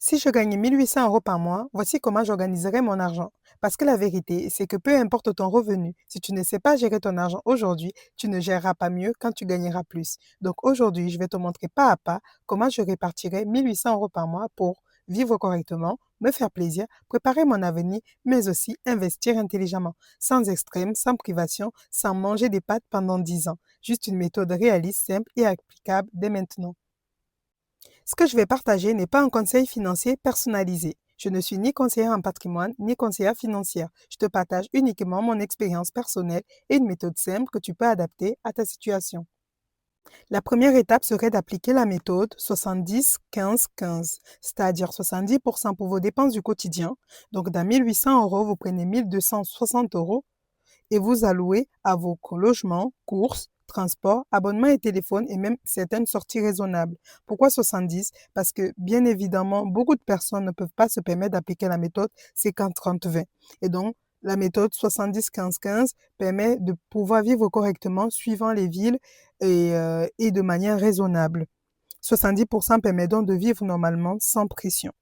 Si je gagnais 1 800 € par mois, voici comment j'organiserais mon argent. Parce que la vérité, c'est que peu importe ton revenu, si tu ne sais pas gérer ton argent aujourd'hui, tu ne géreras pas mieux quand tu gagneras plus. Donc aujourd'hui, je vais te montrer pas à pas comment je répartirai 1 800 € par mois pour vivre correctement, me faire plaisir, préparer mon avenir, mais aussi investir intelligemment, sans extrême, sans privation, sans manger des pâtes pendant 10 ans. Juste une méthode réaliste, simple et applicable dès maintenant. Ce que je vais partager n'est pas un conseil financier personnalisé. Je ne suis ni conseillère en patrimoine, ni conseillère financière. Je te partage uniquement mon expérience personnelle et une méthode simple que tu peux adapter à ta situation. La première étape serait d'appliquer la méthode 70-15-15, c'est-à-dire 70% pour vos dépenses du quotidien. Donc, dans 1 800 €, vous prenez 1 260 € et vous allouez à vos logements, courses, transports, abonnements et téléphones et même certaines sorties raisonnables. Pourquoi 70? Parce que, bien évidemment, beaucoup de personnes ne peuvent pas se permettre d'appliquer la méthode 50-30-20. Et donc, la méthode 70-15-15 permet de pouvoir vivre correctement suivant les villes et de manière raisonnable. 70% permet donc de vivre normalement sans pression.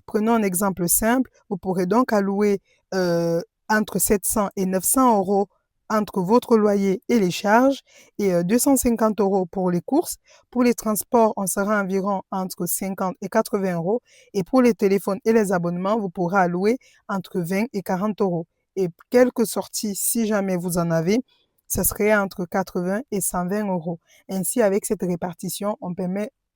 Prenons un exemple simple. Vous pourrez donc allouer entre 700 et 900 € entre votre loyer et les charges et 250 € pour les courses. Pour les transports, on sera environ entre 50 et 80 € et pour les téléphones et les abonnements, vous pourrez allouer entre 20 et 40 € et quelques sorties, si jamais vous en avez, ce serait entre 80 et 120 €. Ainsi, avec cette répartition,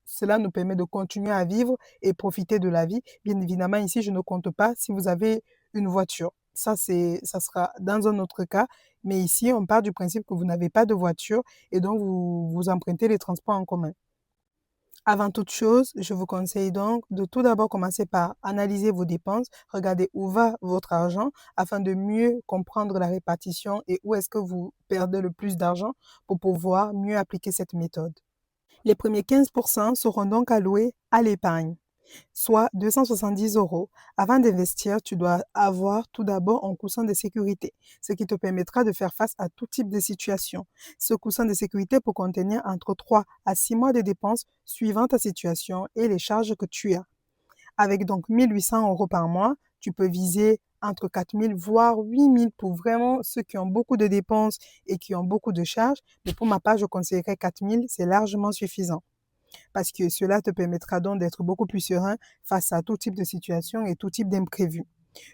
cela nous permet de continuer à vivre et profiter de la vie. Bien évidemment, ici, je ne compte pas si vous avez une voiture. Ça sera dans un autre cas. Mais ici, on part du principe que vous n'avez pas de voiture et donc vous empruntez les transports en commun. Avant toute chose, je vous conseille donc de tout d'abord commencer par analyser vos dépenses, regarder où va votre argent afin de mieux comprendre la répartition et où est-ce que vous perdez le plus d'argent pour pouvoir mieux appliquer cette méthode. Les premiers 15% seront donc alloués à l'épargne, soit 270 €. Avant d'investir, tu dois avoir tout d'abord un coussin de sécurité, ce qui te permettra de faire face à tout type de situation. Ce coussin de sécurité peut contenir entre 3 à 6 mois de dépenses suivant ta situation et les charges que tu as. Avec donc 1 800 € par mois, tu peux viser entre 4 000 voire 8 000 pour vraiment ceux qui ont beaucoup de dépenses et qui ont beaucoup de charges. Mais pour ma part, je conseillerais 4 000, c'est largement suffisant parce que cela te permettra donc d'être beaucoup plus serein face à tout type de situation et tout type d'imprévu.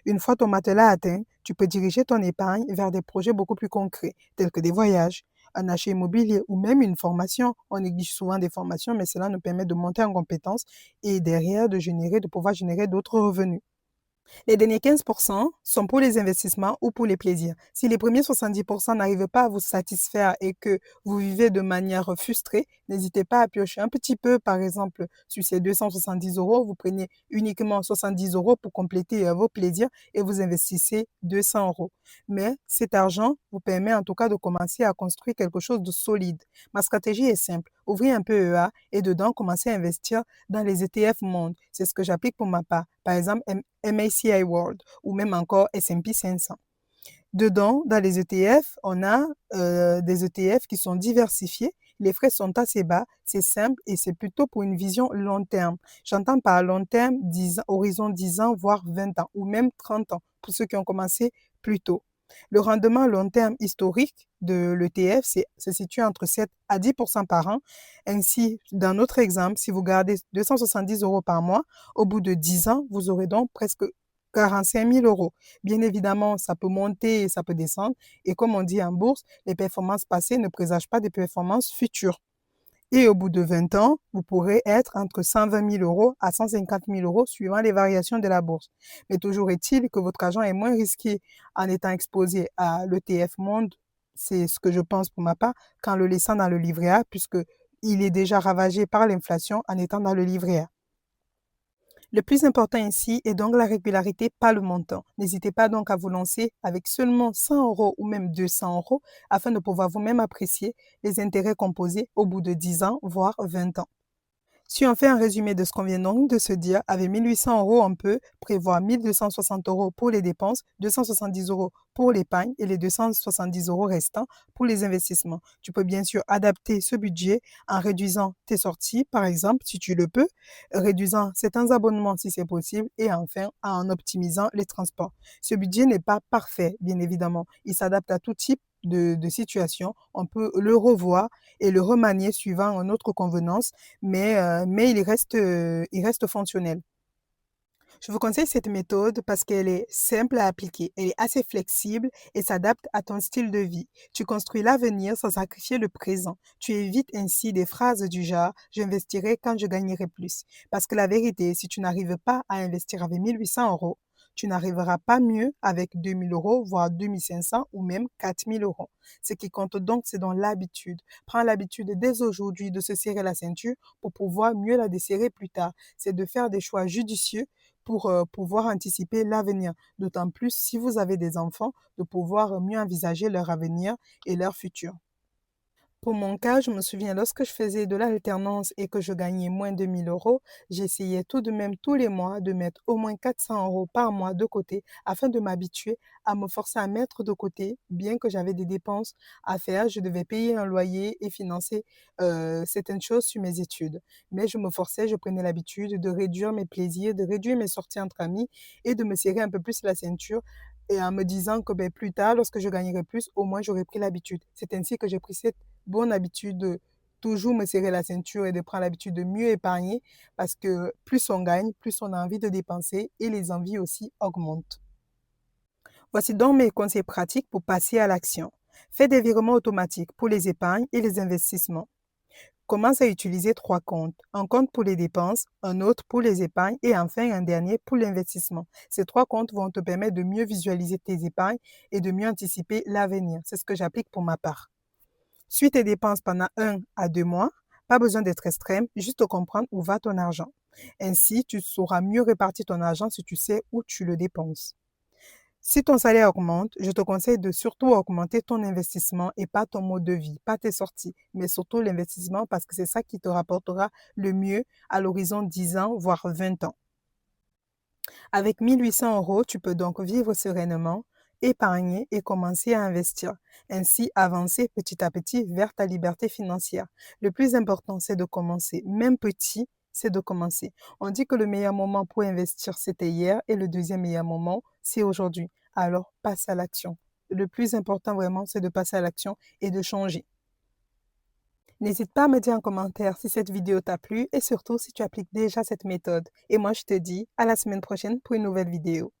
Une fois ton matelas atteint, tu peux diriger ton épargne vers des projets beaucoup plus concrets, tels que des voyages, un achat immobilier ou même une formation. On néglige souvent des formations, mais cela nous permet de monter en compétences et derrière de pouvoir générer d'autres revenus. Les derniers 15% sont pour les investissements ou pour les plaisirs. Si les premiers 70% n'arrivent pas à vous satisfaire et que vous vivez de manière frustrée, n'hésitez pas à piocher un petit peu. Par exemple, sur ces 270 €, vous prenez uniquement 70 € pour compléter vos plaisirs et vous investissez 200 €. Mais cet argent vous permet en tout cas de commencer à construire quelque chose de solide. Ma stratégie est simple. Ouvrez un PEA et dedans, commencez à investir dans les ETF monde. C'est ce que j'applique pour ma part. Par exemple, MACI World ou même encore S&P 500. Dedans, dans les ETF, on a des ETF qui sont diversifiés. Les frais sont assez bas, c'est simple et c'est plutôt pour une vision long terme. J'entends par long terme, 10 ans, horizon 10 ans, voire 20 ans ou même 30 ans pour ceux qui ont commencé plus tôt. Le rendement long terme historique de l'ETF se situe entre 7 à 10% par an. Ainsi, dans notre exemple, si vous gardez 270 € par mois, au bout de 10 ans, vous aurez donc presque 45 000 €. Bien évidemment, ça peut monter et ça peut descendre. Et comme on dit en bourse, les performances passées ne présagent pas des performances futures. Et au bout de 20 ans, vous pourrez être entre 120 000 € à 150 000 € suivant les variations de la bourse. Mais toujours est-il que votre argent est moins risqué en étant exposé à l'ETF Monde, c'est ce que je pense pour ma part, qu'en le laissant dans le livret A, puisque il est déjà ravagé par l'inflation en étant dans le livret A. Le plus important ici est donc la régularité, pas le montant. N'hésitez pas donc à vous lancer avec seulement 100 € ou même 200 € afin de pouvoir vous-même apprécier les intérêts composés au bout de 10 ans, voire 20 ans. Si on fait un résumé de ce qu'on vient donc de se dire, avec 1800 euros, on peut prévoir 1260 euros pour les dépenses, 270 euros pour l'épargne et les 270 euros restants pour les investissements. Tu peux bien sûr adapter ce budget en réduisant tes sorties, par exemple, si tu le peux, réduisant certains abonnements si c'est possible et enfin en optimisant les transports. Ce budget n'est pas parfait, bien évidemment. Il s'adapte à tout type de situation. On peut le revoir et le remanier suivant notre convenance, mais il reste fonctionnel. Je vous conseille cette méthode parce qu'elle est simple à appliquer, elle est assez flexible et s'adapte à ton style de vie. Tu construis l'avenir sans sacrifier le présent. Tu évites ainsi des phrases du genre «j'investirai quand je gagnerai plus». Parce que la vérité, si tu n'arrives pas à investir avec 1800 euros, tu n'arriveras pas mieux avec 2000 euros, voire 2500 ou même 4000 euros. Ce qui compte donc, c'est dans l'habitude. Prends l'habitude dès aujourd'hui de se serrer la ceinture pour pouvoir mieux la desserrer plus tard. C'est de faire des choix judicieux pour pouvoir anticiper l'avenir. D'autant plus si vous avez des enfants, de pouvoir mieux envisager leur avenir et leur futur. Pour mon cas, je me souviens, lorsque je faisais de l'alternance et que je gagnais moins de 1000 euros, j'essayais tout de même tous les mois de mettre au moins 400 euros par mois de côté afin de m'habituer à me forcer à mettre de côté, bien que j'avais des dépenses à faire. Je devais payer un loyer et financer certaines choses sur mes études. Mais je me forçais, je prenais l'habitude de réduire mes plaisirs, de réduire mes sorties entre amis et de me serrer un peu plus la ceinture et en me disant que ben, plus tard, lorsque je gagnerai plus, au moins j'aurais pris l'habitude. C'est ainsi que j'ai pris cette bonne habitude de toujours me serrer la ceinture et de prendre l'habitude de mieux épargner parce que plus on gagne, plus on a envie de dépenser et les envies aussi augmentent. Voici donc mes conseils pratiques pour passer à l'action. Fais des virements automatiques pour les épargnes et les investissements. Commence à utiliser trois comptes. Un compte pour les dépenses, un autre pour les épargnes et enfin un dernier pour l'investissement. Ces trois comptes vont te permettre de mieux visualiser tes épargnes et de mieux anticiper l'avenir. C'est ce que j'applique pour ma part. Suis tes dépenses pendant 1 à 2 mois. Pas besoin d'être extrême, juste comprendre où va ton argent. Ainsi, tu sauras mieux répartir ton argent si tu sais où tu le dépenses. Si ton salaire augmente, je te conseille de surtout augmenter ton investissement et pas ton mode de vie, pas tes sorties, mais surtout l'investissement parce que c'est ça qui te rapportera le mieux à l'horizon 10 ans, voire 20 ans. Avec 1800 euros, tu peux donc vivre sereinement, épargner et commencer à investir. Ainsi, avancer petit à petit vers ta liberté financière. Le plus important, c'est de commencer. Même petit, c'est de commencer. On dit que le meilleur moment pour investir, c'était hier et le deuxième meilleur moment, c'est aujourd'hui. Alors, passe à l'action. Le plus important vraiment, c'est de passer à l'action et de changer. N'hésite pas à me dire en commentaire si cette vidéo t'a plu et surtout si tu appliques déjà cette méthode. Et moi, je te dis à la semaine prochaine pour une nouvelle vidéo.